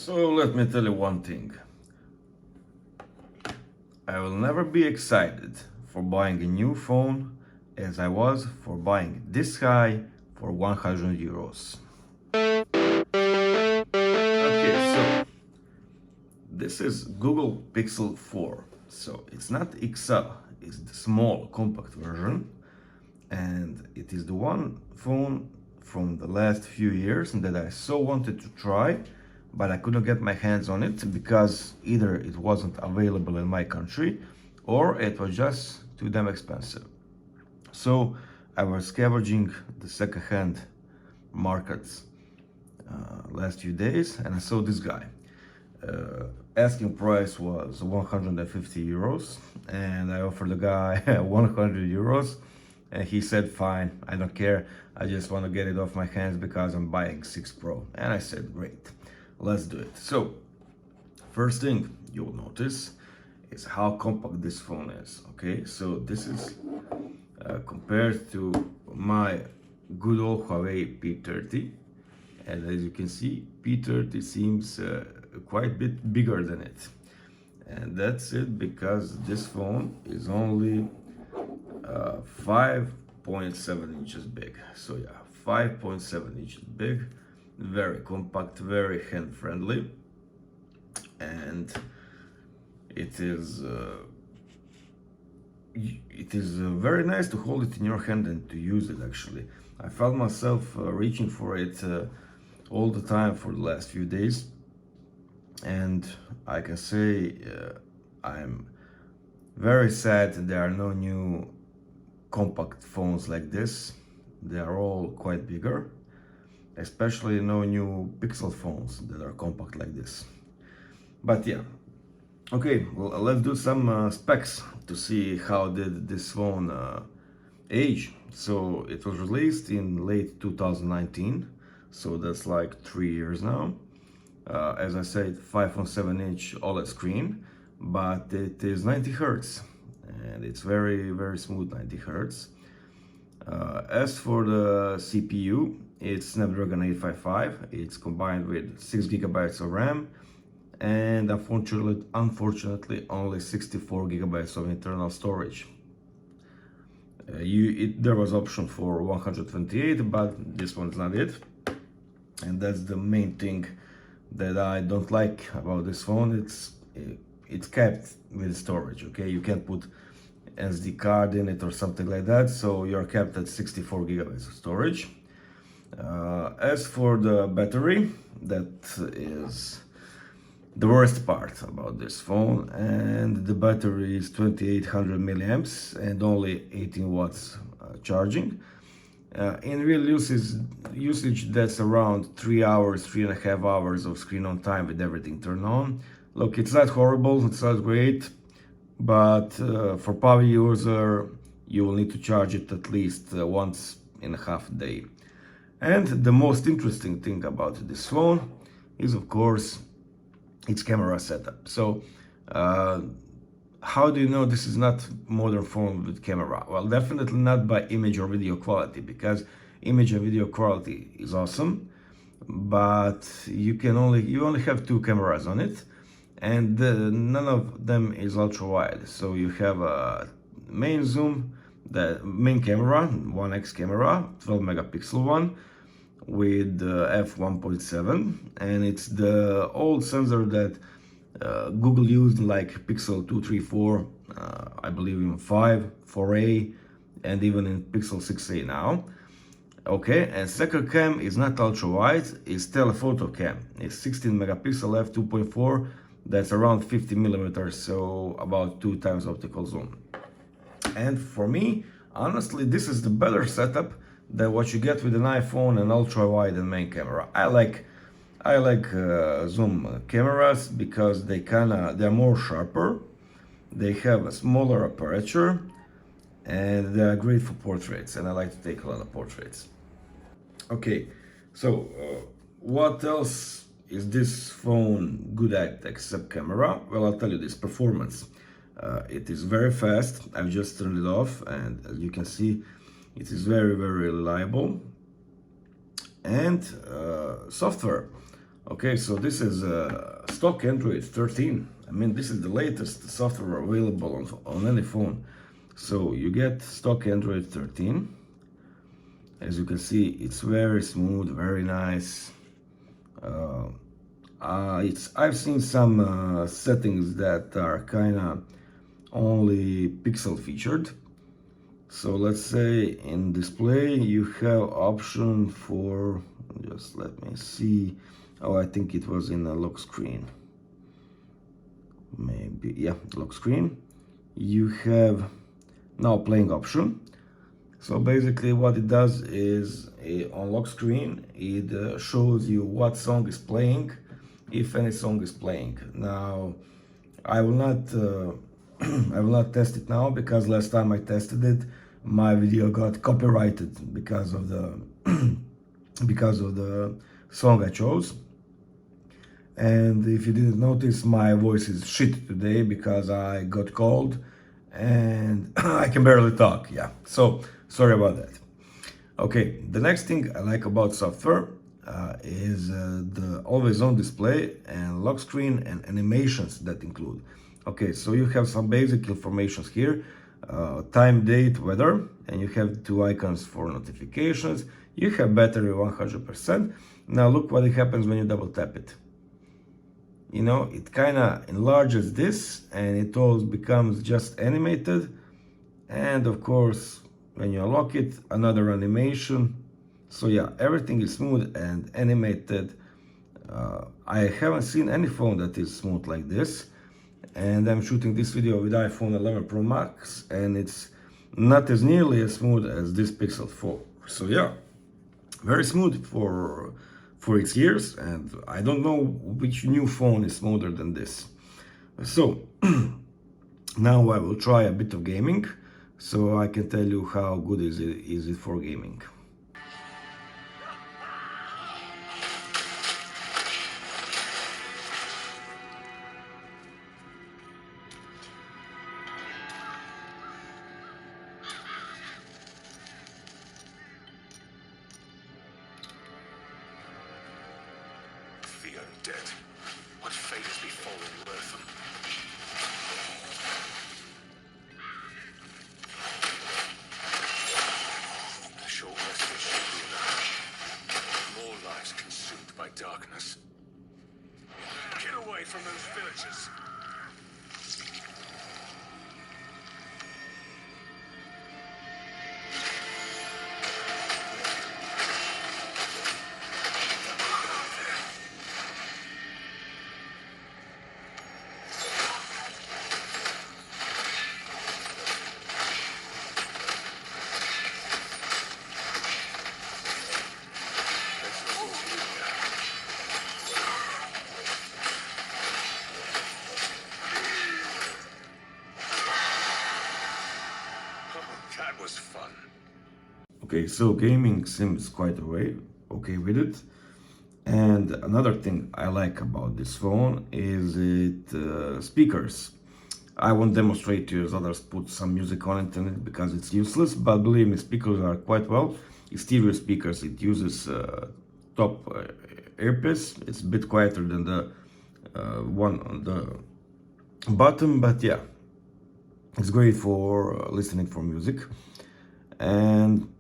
So let me tell you one thing. I will never be excited for buying a new phone as I was for buying this guy for 100 euros. Okay, so this is Google Pixel 4. So it's not XL, it's the small compact version. And it is the one phone from the last few years that I so wanted to try, but I couldn't get my hands on it because either it wasn't available in my country or it was just too damn expensive. So I was scavenging the second-hand markets last few days and I saw this guy. Asking price was 150 euros and I offered the guy 100 euros and he said, fine, I don't care, I just want to get it off my hands because I'm buying 6 Pro. And I said, great, let's do it. So first thing you'll notice is how compact this phone is. Okay, so this is compared to my good old Huawei P30, and as you can see, P30 seems quite a bit bigger than it, and that's it because this phone is only 5.7 inches big. So yeah, 5.7 inches big, very compact, very hand friendly, and it is very nice to hold it in your hand and to use it. Actually, I found myself reaching for it all the time for the last few days, and I can say I'm very sad that there are no new compact phones like this. They are all quite bigger, especially no new Pixel phones that are compact like this. But yeah, okay, well, let's do some specs to see how did this phone age. So it was released in late 2019, so that's like 3 years now. As I said, 5.7 inch OLED screen, but it is 90 Hertz and it's very smooth 90 Hertz. As for the CPU, it's Snapdragon 855. It's combined with 6 gigabytes of RAM and unfortunately only 64 gigabytes of internal storage. There was option for 128, but this one's not it, and that's the main thing that I don't like about this phone. It's kept with storage. Okay, you can't put SD card in it or something like that, so you're kept at 64 gigabytes of storage. As for the battery, that is the worst part about this phone, and the battery is 2800 milliamps and only 18 watts charging. In real usage, that's around 3.5 hours of screen on time with everything turned on. Look, it's not horrible, it's not great, but for power user, you will need to charge it at least once in a half day. And the most interesting thing about this phone is, of course, its camera setup. So how do you know this is not modern phone with camera? Well, definitely not by image or video quality, because image and video quality is awesome, but you only have 2 cameras on it, and none of them is ultra wide. So you have a main zoom, the main camera, 1x camera, 12 megapixel one with f1.7, and it's the old sensor that Google used, like Pixel 2, 3, 4, I believe in 5, 4a, and even in Pixel 6a now. Okay, and second cam is not ultra wide, it's Telephoto Cam. It's 16 megapixel f2.4, that's around 50 millimeters, so about 2 times optical zoom. And for me, honestly, this is the better setup than what you get with an iPhone and ultra wide and main camera. I like zoom cameras because they're more sharper, they have a smaller aperture, and they are great for portraits, and I like to take a lot of portraits. Okay, so what else is this phone good at except camera? Well, I'll tell you this: performance. It is very fast. I've just turned it off, and as you can see, it is very reliable. And software. Okay, so this is stock Android 13. I mean, this is the latest software available on any phone. So you get stock Android 13. As you can see, it's very smooth, very nice. I've seen some settings that are kind of only pixel featured. So let's say in display you have option for, just let me see. Oh, I think it was in a lock screen. Maybe, yeah, lock screen. You have now playing option. So basically what it does is on lock screen, it shows you what song is playing, if any song is playing. Now, I will not I will not test it now because last time I tested it, my video got copyrighted because of the because of the song I chose. And if you didn't notice, my voice is shit today because I got cold and I can barely talk. Yeah, so sorry about that. Okay, the next thing I like about software is the always on display and lock screen and animations that include. Okay, so you have some basic informations here, time, date, weather, and you have two icons for notifications. You have battery 100%. Now look what happens when you double tap it. You know, it kind of enlarges this and it all becomes just animated. And of course, when you unlock it, another animation. So yeah, everything is smooth and animated. I haven't seen any phone that is smooth like this. And I'm shooting this video with iPhone 11 Pro Max and it's not as nearly as smooth as this Pixel 4. So yeah, very smooth for its years, and I don't know which new phone is smoother than this. So now I will try a bit of gaming so I can tell you how good is it for gaming. The undead. What fate has befallen Wortham? A short respite should be enough. More lives consumed by darkness. Get away from those villagers! That was fun. Okay, so gaming seems quite okay with it. And another thing I like about this phone is speakers. I won't demonstrate to you as others put some music on it because it's useless, but believe me, speakers are quite well. It's stereo speakers, it uses top earpiece. It's a bit quieter than the one on the bottom, but yeah, it's great for listening for music. And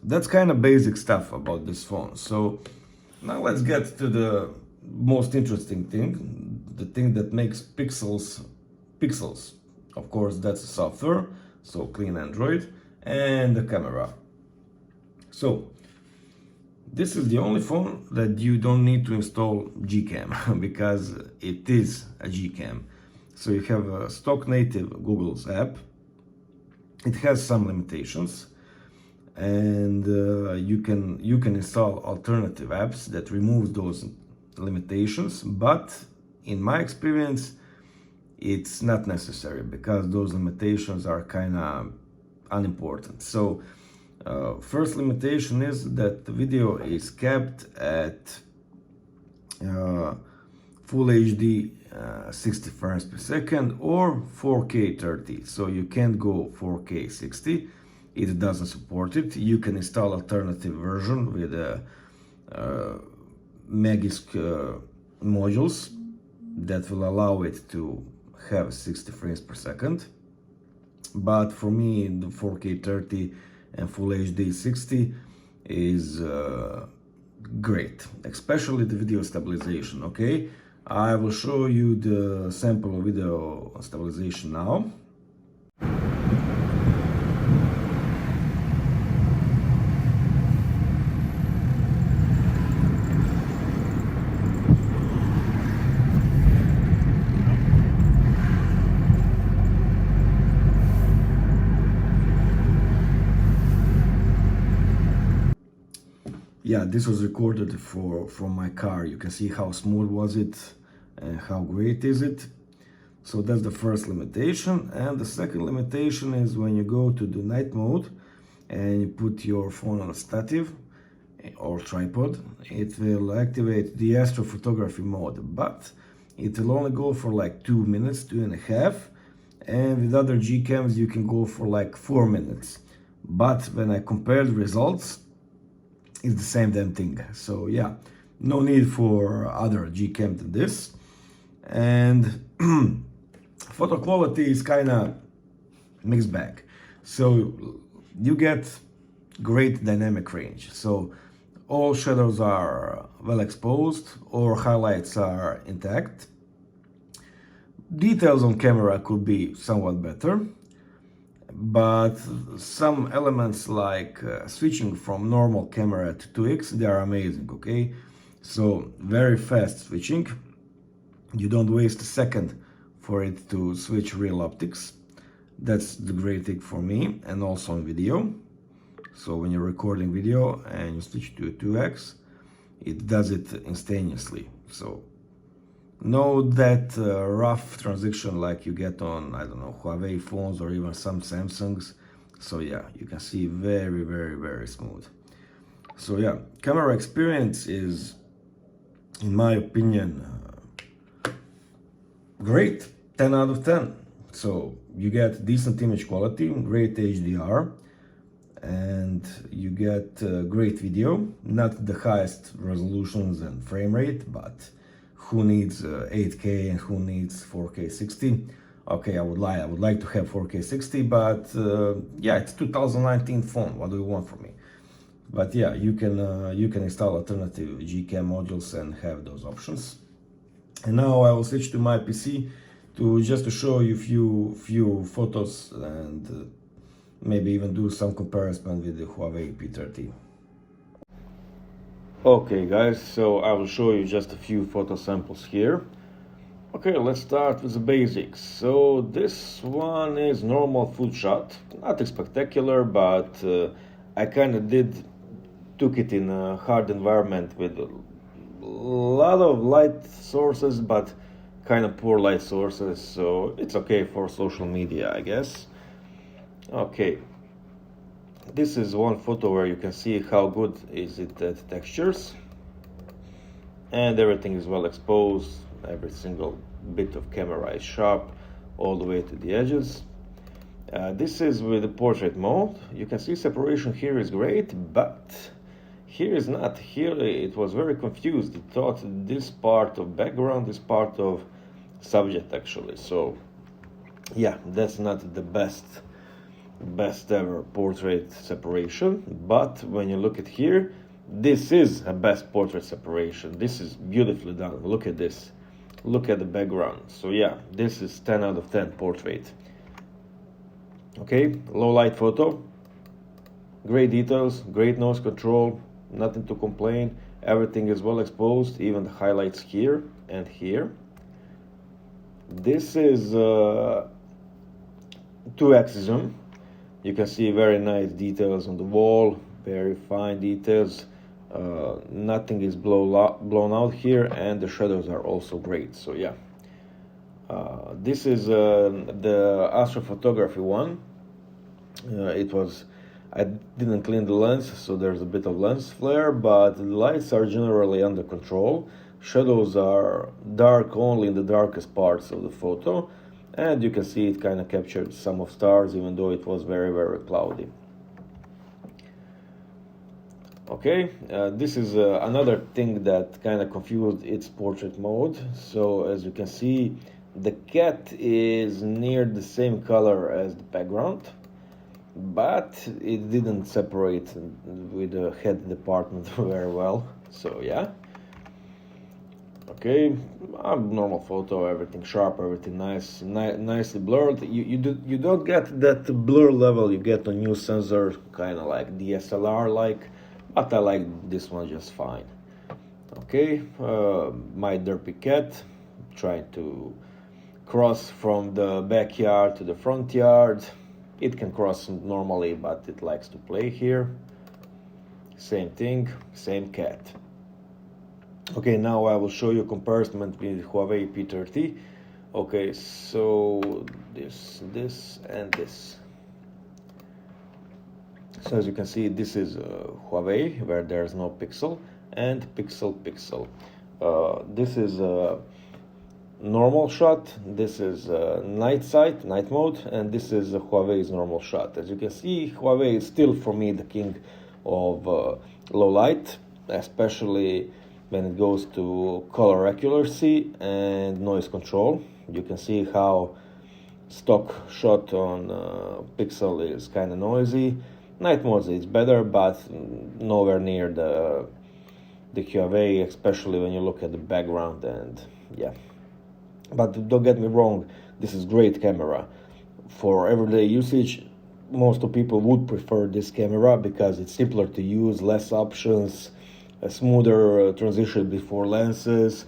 that's kind of basic stuff about this phone. So now let's get to the most interesting thing, the thing that makes pixels. Of course, that's the software, so clean Android, and the camera. So this is the only phone that you don't need to install Gcam because it is a Gcam. So you have a stock native Google's app. It has some limitations, and you can install alternative apps that remove those limitations, but in my experience it's not necessary because those limitations are kind of unimportant. So first limitation is that the video is kept at full HD 60 frames per second or 4K 30. So you can't go 4K 60. It doesn't support it. You can install alternative version with Magisk modules that will allow it to have 60 frames per second. But for me, the 4K 30 and Full HD 60 is great, especially the video stabilization. Okay, I will show you the sample video stabilization now. Yeah, this was recorded from my car. You can see how smooth was it and how great is it. So that's the first limitation. And the second limitation is when you go to the night mode and you put your phone on a stative or tripod, it will activate the astrophotography mode, but it will only go for like 2 minutes, 2.5. And with other G cams you can go for like 4 minutes. But when I compared results, it's the same damn thing. So yeah, no need for other G cam than this. And photo quality is kind of mixed bag. So you get great dynamic range. So all shadows are well exposed or highlights are intact. Details on camera could be somewhat better, but some elements like switching from normal camera to 2x, they are amazing. Okay, so very fast switching. You don't waste a second for it to switch real optics. That's the great thing for me, and also on video. So when you're recording video and you switch to 2x, it does it instantaneously. So no that rough transition like you get on, I don't know, Huawei phones or even some Samsungs. So yeah, you can see very, very, very smooth. So yeah, camera experience is, in my opinion, great. 10 out of 10. So you get decent image quality, great HDR, and you get great video. Not the highest resolutions and frame rate, but who needs 8K and who needs 4K 60? Okay, I would like to have 4K 60, but yeah, it's 2019 phone. What do you want from me? But yeah, you can install alternative Gcam modules and have those options. And now I will switch to my PC to show you few photos and maybe even do some comparison with the Huawei P30. Okay guys, so I will show you just a few photo samples here. Okay, let's start with the basics. So this one is normal food shot, nothing spectacular, but I kind of took it in a hard environment with a lot of light sources, but kind of poor light sources, so it's okay for social media, I guess. Okay, this is one photo where you can see how good is it at textures, and everything is well exposed. Every single bit of camera is sharp all the way to the edges. This is with the portrait mode. You can see separation here is great, but here is not. Here it was very confused. It thought this part of background is part of subject actually. So yeah, that's not the best ever portrait separation, but when you look at here, this is a best portrait separation. This is beautifully done. Look at this, look at the background. So yeah, this is 10 out of 10 portrait. Okay, low light photo, great details, great noise control, nothing to complain. Everything is well exposed, even the highlights here and here. This is 2xism. You can see very nice details on the wall, very fine details. Nothing is blown out here, and the shadows are also great. So yeah, this is the astrophotography one. I didn't clean the lens, so there's a bit of lens flare, but the lights are generally under control. Shadows are dark only in the darkest parts of the photo, and you can see it kind of captured some of stars, even though it was very, very cloudy. Okay, this is another thing that kind of confused its portrait mode. So as you can see, the cat is near the same color as the background, but it didn't separate with the head department very well. So yeah. Okay, normal photo, everything sharp, everything nice, nicely blurred. You don't get that blur level you get on new sensor, kind of like DSLR like, but I like this one just fine. Okay, my derpy cat trying to cross from the backyard to the front yard. It can cross normally, but it likes to play here. Same thing, same cat. Okay, now I will show you comparison between Huawei P30. Okay, so this, and this. So as you can see, this is Huawei, where there's no pixel, and pixel. This is a normal shot, this is night mode, and this is Huawei's normal shot. As you can see, Huawei is still for me the king of low light, especially when it goes to color accuracy and noise control. You can see how stock shot on pixel is kind of noisy. Night mode is better, but nowhere near the Huawei, especially when you look at the background. And yeah, but don't get me wrong, this is great camera for everyday usage. Most of people would prefer this camera because it's simpler to use, less options, a smoother transition before lenses,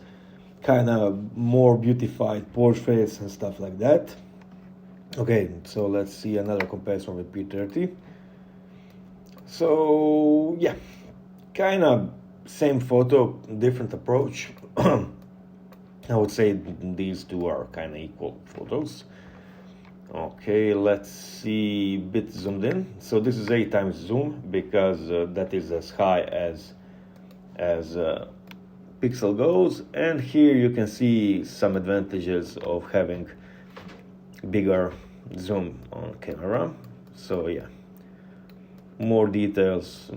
kind of more beautified portraits and stuff like that. Okay, so let's see another comparison with P30. So yeah, kind of same photo, different approach. I would say these two are kind of equal photos. Okay, let's see, bit zoomed in. So this is 8 times zoom because that is as high as pixel goes, and here you can see some advantages of having bigger zoom on camera. So yeah, more details,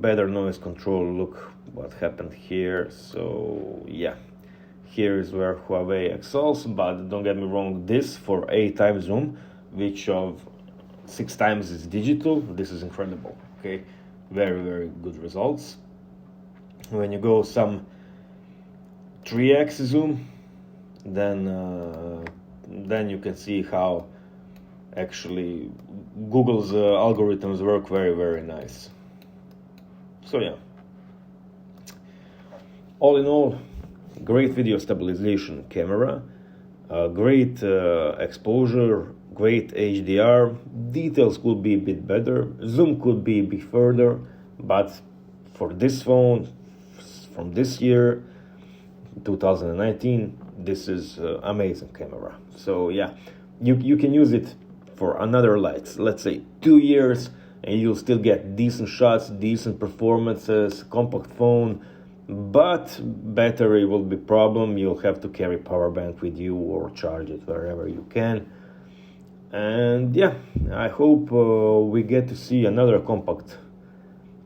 better noise control. Look what happened here. So yeah, here is where Huawei excels, but don't get me wrong, this for 8 times zoom, which of 6 times is digital, this is incredible. Okay, very good results. When you go some 3x zoom, then you can see how actually Google's algorithms work very nice. So yeah, all in all, great video stabilization camera, great exposure, great HDR. Details could be a bit better, zoom could be a bit further, but for this phone from this year, 2019, this is amazing camera. So yeah, you can use it for another, let's say 2 years, and you'll still get decent shots, decent performances, compact phone. But battery will be problem. You'll have to carry power bank with you or charge it wherever you can. And yeah, I hope we get to see another compact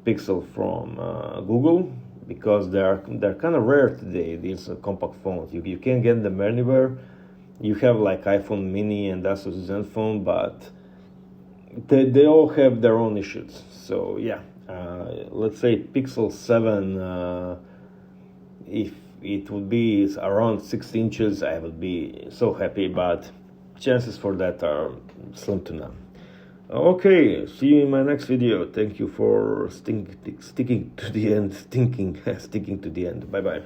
pixel from Google, because they're kind of rare today, these compact phones. You can't get them anywhere. You have like iPhone mini and Asus Zenfone, but they all have their own issues. So yeah, let's say Pixel 7, if it would be around 6 inches, I would be so happy, but chances for that are slim to none. Okay, see you in my next video. Thank you for sticking to the end, sticking to the end. Bye bye.